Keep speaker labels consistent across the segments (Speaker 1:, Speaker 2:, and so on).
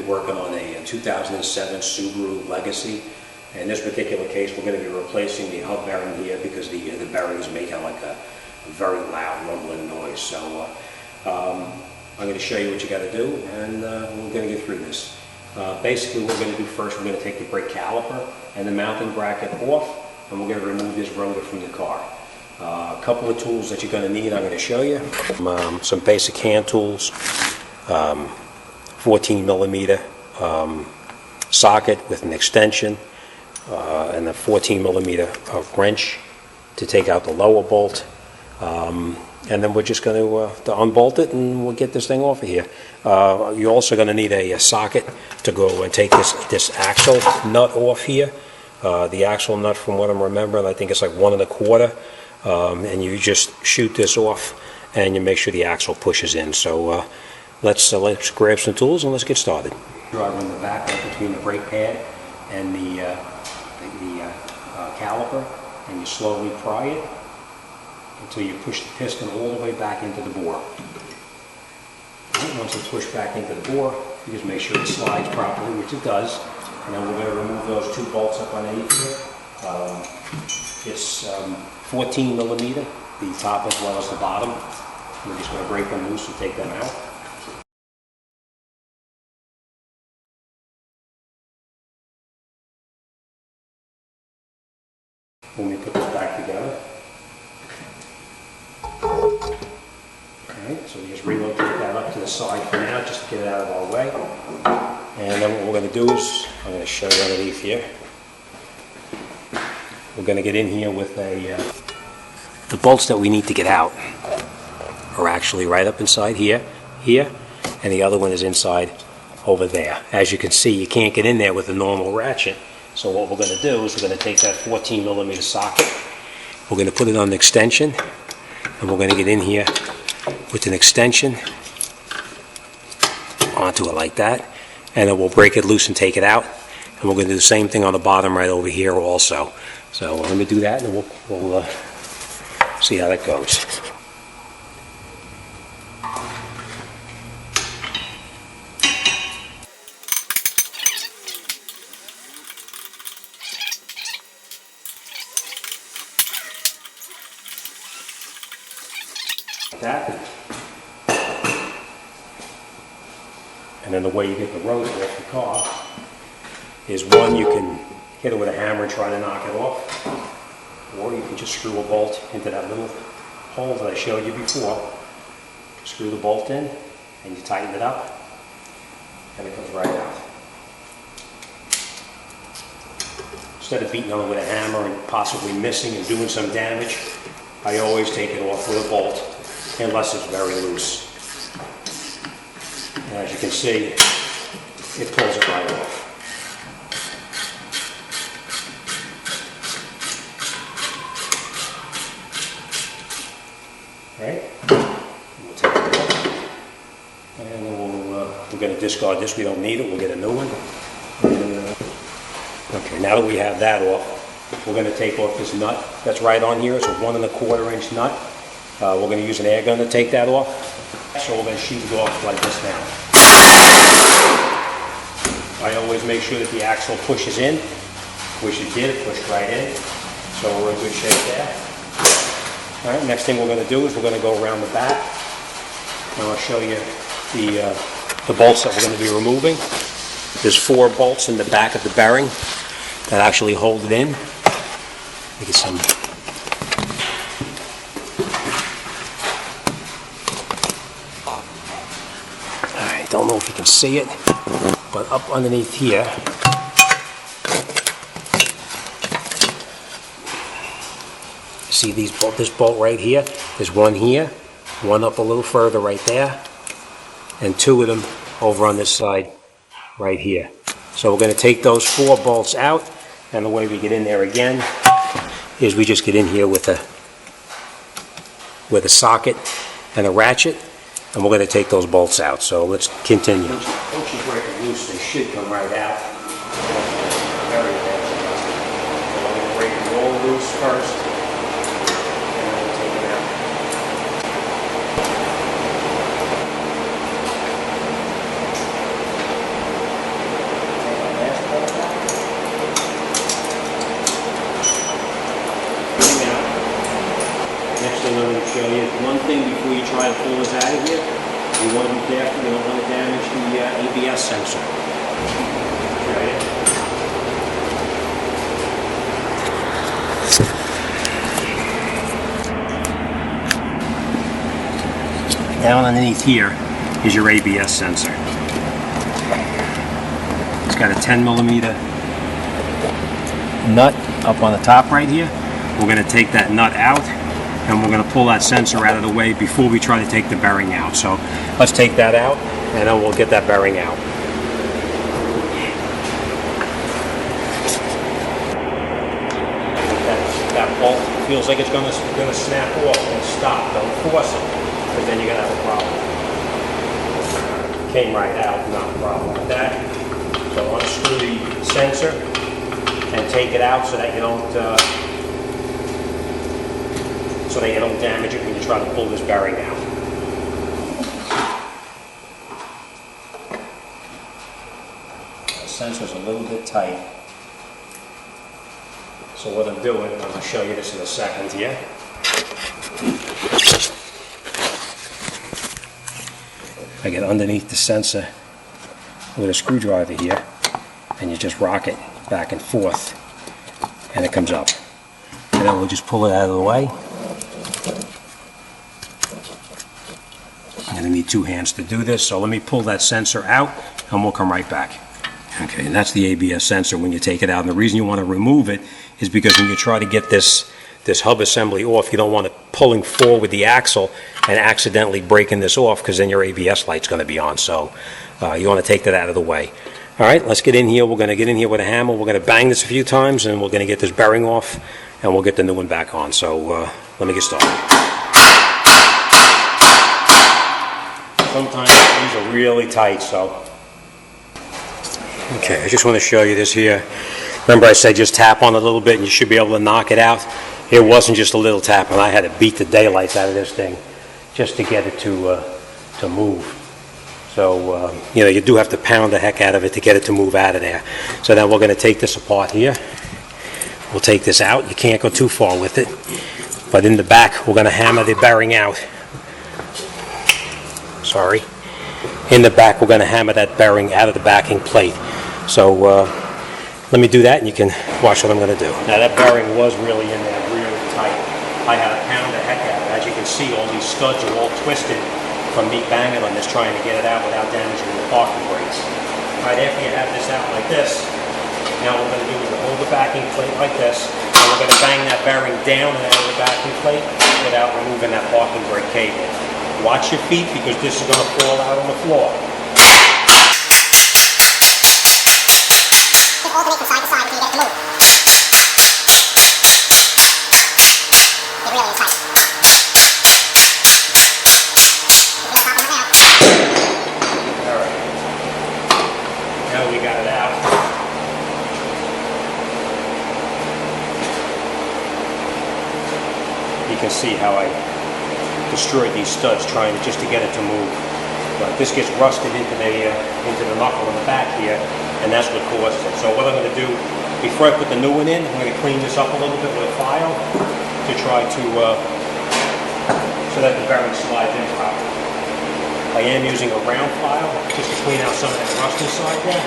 Speaker 1: working on a 2007 Subaru Legacy. In this particular case, we're going to be replacing the hub bearing here because the bearing is making like a very loud rumbling noise. So I'm going to show you what you got to do, and we're going to get through this. Basically, what we're going to do first, we're going to take the brake caliper and the mounting bracket off, and we're going to remove this rotor from the car. A couple of tools that you're going to need, I'm going to show you. Some basic hand tools, 14 millimeter socket with an extension, and a 14 millimeter wrench to take out the lower bolt. And then we're just going to unbolt it, and we'll get this thing off of here. You're also going to need a socket to go and take this axle nut off here. The axle nut, from what I'm remembering, I think it's like 1 1/4. And you just shoot this off, and you make sure the axle pushes in. So let's grab some tools and let's get started. Drive on the back right between the brake pad and the caliper, and you slowly pry it until you push the piston all the way back into the bore. Once it's pushed back into the bore, you just make sure it slides properly, which it does. And then we're going to remove those 2 bolts up underneath here. It's 14 millimeter, the top as well as the bottom. We're just going to break them loose and take them out. When we put this back together. Alright, so we just relocate that up to the side for now, just to get it out of our way. And then what we're going to do is, I'm going to show you underneath here. We're going to get in here with the bolts that we need to get out are actually right up inside here, and the other one is inside over there. As you can see, you can't get in there with a normal ratchet. So what we're going to do is we're going to take that 14 millimeter socket, we're going to put it on an extension, and we're going to get in here with an extension onto it like that, and then we'll break it loose and take it out, and we're going to do the same thing on the bottom right over here also. So let me do that, and we'll see how that goes. Like that. And then the way you get the rotor off the car is, one, you can hit it with a hammer and try to knock it off, or you can just screw a bolt into that little hole that I showed you before. Screw the bolt in, and you tighten it up, and it comes right out. Instead of beating on it with a hammer and possibly missing and doing some damage, I always take it off with a bolt, unless it's very loose. And as you can see, it pulls it right off. Right? We'll take it off, and then we're going to discard this. We don't need it. We'll get a new one. Okay, now that we have that off, we're going to take off this nut that's right on here. It's a 1 1/4 inch nut. We're going to use an air gun to take that off. So we're going to shoot it off like this now. I always make sure that the axle pushes in, which it did. It pushed right in. So we're in good shape there. All right, next thing we're going to do is we're going to go around the back, and I'll show you the bolts that we're going to be removing. There's 4 bolts in the back of the bearing that actually hold it in. Get some. All right, don't know if you can see it, but up underneath here, see this bolt right here? There's one here, one up a little further right there, and 2 of them over on this side right here. So we're going to take those 4 bolts out, and the way we get in there again is we just get in here with a socket and a ratchet, and we're going to take those bolts out. So let's continue. Once you break it loose, they should come right out. Very bad. So I'm going to break it all loose first. try to pull this out of here, you want to be careful, you don't want to damage the ABS sensor. Okay. Down underneath here is your ABS sensor. It's got a 10mm nut up on the top right here. We're going to take that nut out and we're going to pull that sensor out of the way before we try to take the bearing out. So let's take that out and then we'll get that bearing out. That bolt feels like it's going to snap off and stop. Don't force it, because then you're going to have a problem. Came right out, not a problem with that. So unscrew the sensor and take it out so that you don't damage it when you try to pull this bearing out. The sensor's a little bit tight. So what I'm doing, I'm going to show you this in a second here. I get underneath the sensor with a screwdriver here, and you just rock it back and forth, and it comes up. And then we'll just pull it out of the way. I'm going to need 2 hands to do this, so let me pull that sensor out, and we'll come right back. Okay, and that's the ABS sensor when you take it out. And the reason you want to remove it is because when you try to get this hub assembly off, you don't want it pulling forward the axle and accidentally breaking this off, because then your ABS light's going to be on. So you want to take that out of the way. All right, let's get in here. We're going to get in here with a hammer. We're going to bang this a few times, and we're going to get this bearing off, and we'll get the new one back on. So let me get started. Sometimes these are really tight, so. Okay, I just want to show you this here. Remember I said just tap on it a little bit and you should be able to knock it out? It wasn't just a little tap, and I had to beat the daylights out of this thing just to get it to move. So, you do have to pound the heck out of it to get it to move out of there. So now we're going to take this apart here. We'll take this out. You can't go too far with it. But in the back, we're going to hammer the bearing out. Sorry. In the back, we're going to hammer that bearing out of the backing plate. So let me do that, and you can watch what I'm going to do. Now that bearing was really in there, really tight. I had to pound the heck out of it. As you can see, all these studs are all twisted from me banging on this, trying to get it out without damaging the parking brakes. Right after you have this out like this, now what we're going to do is hold the backing plate like this, and we're going to bang that bearing down and out of the backing plate without removing that parking brake cable. Watch your feet, because this is going to fall out on the floor.
Speaker 2: Alternate from side to side until you get it to move. It really is tight.
Speaker 1: Alright. Now we got it out. You can see how I destroyed these studs trying just to get it to move. But this gets rusted into the knuckle in the back here, and that's what causes it. So what I'm going to do, before I put the new one in, I'm going to clean this up a little bit with a file to try to, so that the bearing slides in properly. I am using a round file just to clean out some of that rust inside there.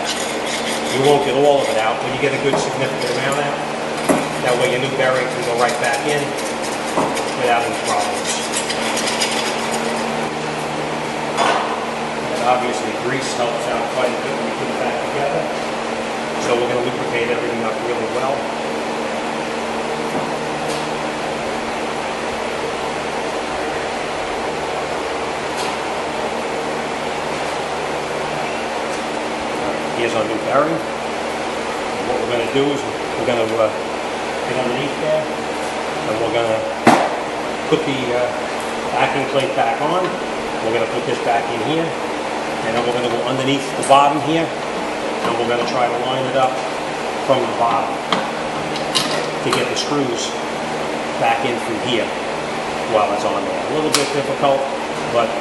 Speaker 1: You won't get all of it out, but you get a good significant amount out. That way your new bearing can go right back in without any problems. Obviously, grease helps out quite a bit when you put it back together. So we're going to lubricate everything up really well. Here's our new bearing. And what we're going to do is we're going to get underneath there, and we're going to put the backing plate back on. We're going to put this back in here. And then we're going to go underneath the bottom here, and we're going to try to line it up from the bottom to get the screws back in through here while it's on there. A little bit difficult, but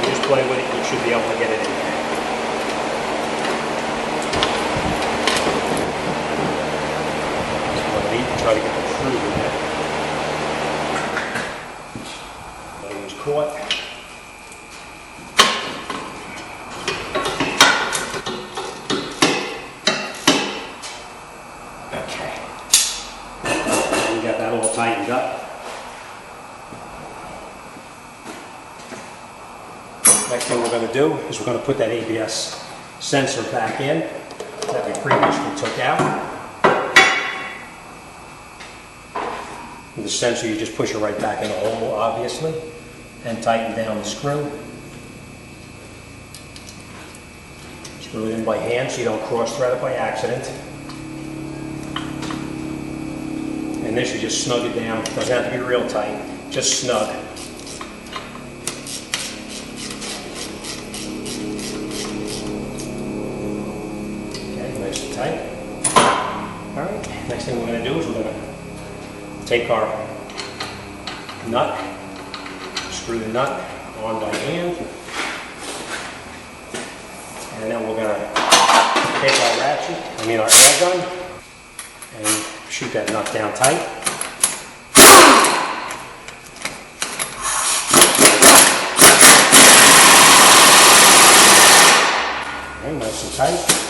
Speaker 1: you just play with it, you should be able to get it in there. Try to get the screws in there. I use support. Okay. We got that all tightened up. Next thing we're going to do is we're going to put that ABS sensor back in that we previously took out. With the sensor, you just push it right back in the hole, obviously, and tighten down the screw. Screw it in by hand so you don't cross-thread it by accident. And this, you just snug it down. It doesn't have to be real tight, just snug. Okay, nice and tight. All right, next thing we're going to do is we're going to take our nut, screw the nut on by hand, and then we're going to take our air gun, and shoot that nut down tight. Okay, nice and tight.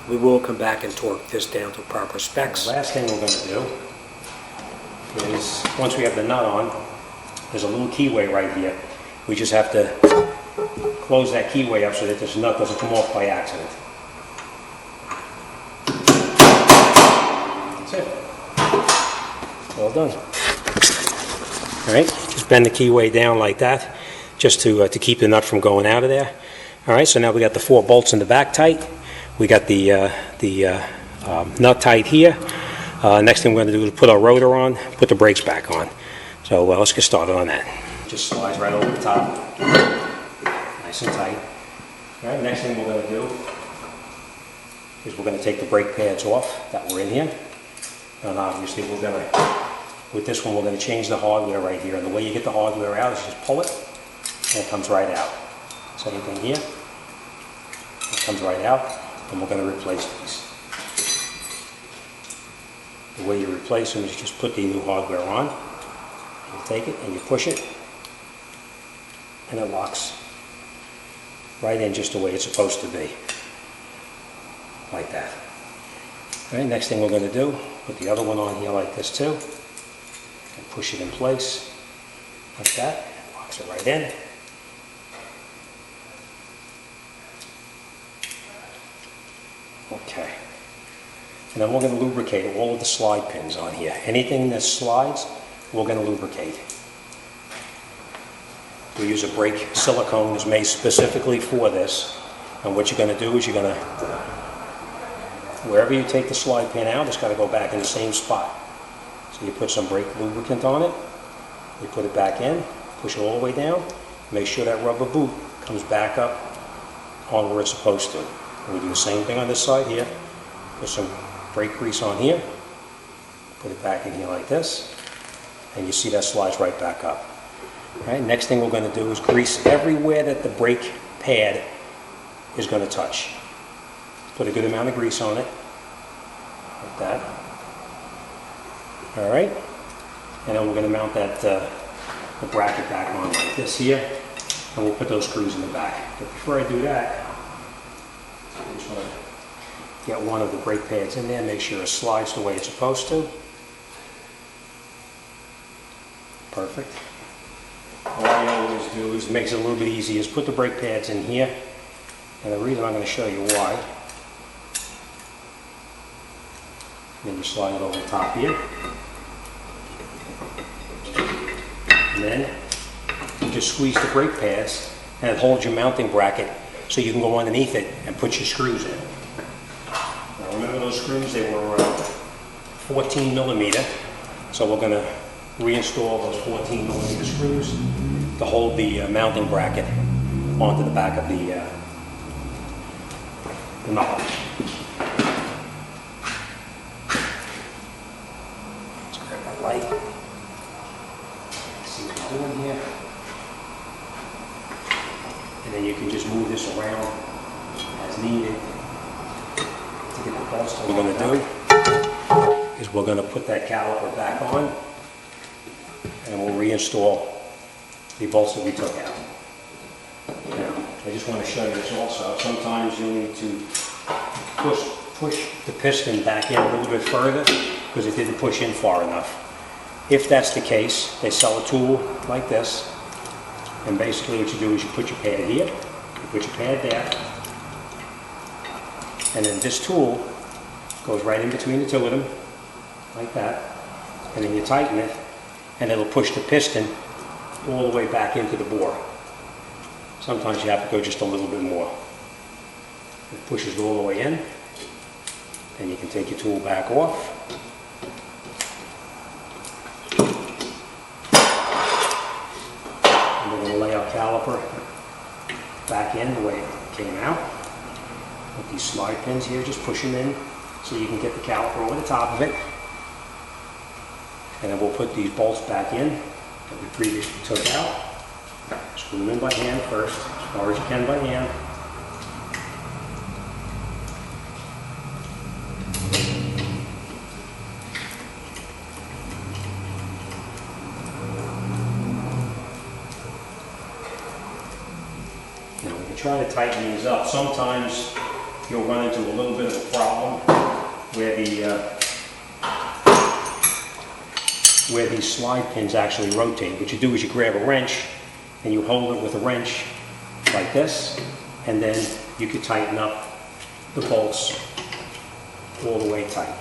Speaker 1: We will come back and torque this down to proper specs. The last thing we're going to do is, once we have the nut on, there's a little keyway right here. We just have to close that keyway up so that this nut doesn't come off by accident. That's it. Well done. All right, just bend the keyway down like that, just to keep the nut from going out of there. All right, so now we got the 4 bolts in the back tight. We got the nut tight here. Next thing we're going to do is put our rotor on, put the brakes back on. So let's get started on that. Just slides right over the top, nice and tight. All right, next thing we're going to do is we're going to take the brake pads off that were in here. And obviously we're going to, with this one, we're going to change the hardware right here. And the way you get the hardware out is just pull it, and it comes right out. Same thing here. It comes right out. And we're going to replace these. The way you replace them is you just put the new hardware on, you take it and you push it, and it locks right in just the way it's supposed to be, like that. All right, next thing we're going to do, put the other one on here like this too, and push it in place like that, locks it right in. Okay, and then we're going to lubricate all of the slide pins on here. Anything that slides, we're going to lubricate. We use a brake silicone that's made specifically for this. And what you're going to do is you're going to, wherever you take the slide pin out, it's got to go back in the same spot. So you put some brake lubricant on it, you put it back in, push it all the way down, make sure that rubber boot comes back up on where it's supposed to. And we do the same thing on this side here. Put some brake grease on here, put it back in here like this, and you see that slides right back up. All right, next thing we're going to do is grease everywhere that the brake pad is going to touch. Put a good amount of grease on it, like that. All right, and then we're going to mount that the bracket back on like this here, and we'll put those screws in the back. But before I do that, I just want to get one of the brake pads in there, make sure it slides the way it's supposed to. Perfect. All I always do is, it makes it a little bit easier, is put the brake pads in here. And the reason I'm going to show you why. Then you slide it over the top here. And then you just squeeze the brake pads and it holds your mounting bracket so you can go underneath it and put your screws in. Now remember those screws, they were 14 millimeter. So we're going to reinstall those 14 millimeter screws to hold the mounting bracket onto the back of the knob. Let's grab that light. See what I'm doing here. And then you can just move this around as needed to get the bolts. What we're going to do is we're going to put that caliper back on, and we'll reinstall the bolts that we took out. Now, I just want to show you this also. Sometimes you'll need to push the piston back in a little bit further because it didn't push in far enough. If that's the case, they sell a tool like this, and basically what you do is you put your pad here, you put your pad there, and then this tool goes right in between the two of them, like that, and then you tighten it, and it'll push the piston all the way back into the bore. Sometimes you have to go just a little bit more. It pushes it all the way in, and you can take your tool back off. And we're going to lay our caliper back in the way it came out. With these slide pins here, just push them in so you can get the caliper over the top of it. And then we'll put these bolts back in that we previously took out. Screw them in by hand first, as far as you can by hand. Now we can try to tighten these up. Sometimes you'll run into a little bit of a problem where these slide pins actually rotate. What you do is you grab a wrench and you hold it with a wrench like this, and then you can tighten up the bolts all the way tight.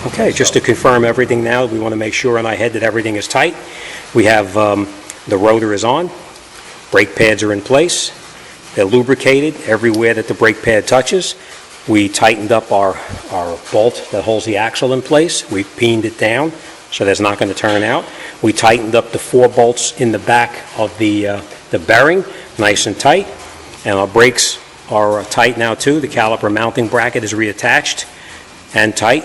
Speaker 1: Okay, just to confirm everything now, we want to make sure in our head that everything is tight. We have the rotor is on, brake pads are in place, they're lubricated everywhere that the brake pad touches. We tightened up our bolt that holds the axle in place. We peened it down so that's not going to turn out. We tightened up the 4 bolts in the back of the bearing, nice and tight, and our brakes are tight now too. The caliper mounting bracket is reattached and tight.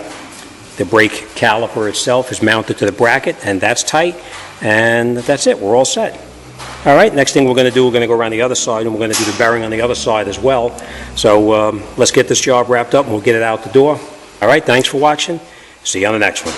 Speaker 1: The brake caliper itself is mounted to the bracket, and that's tight, and that's it. We're all set. All right, next thing we're going to do, we're going to go around the other side, and we're going to do the bearing on the other side as well. So let's get this job wrapped up, and we'll get it out the door. All right, thanks for watching. See you on the next one.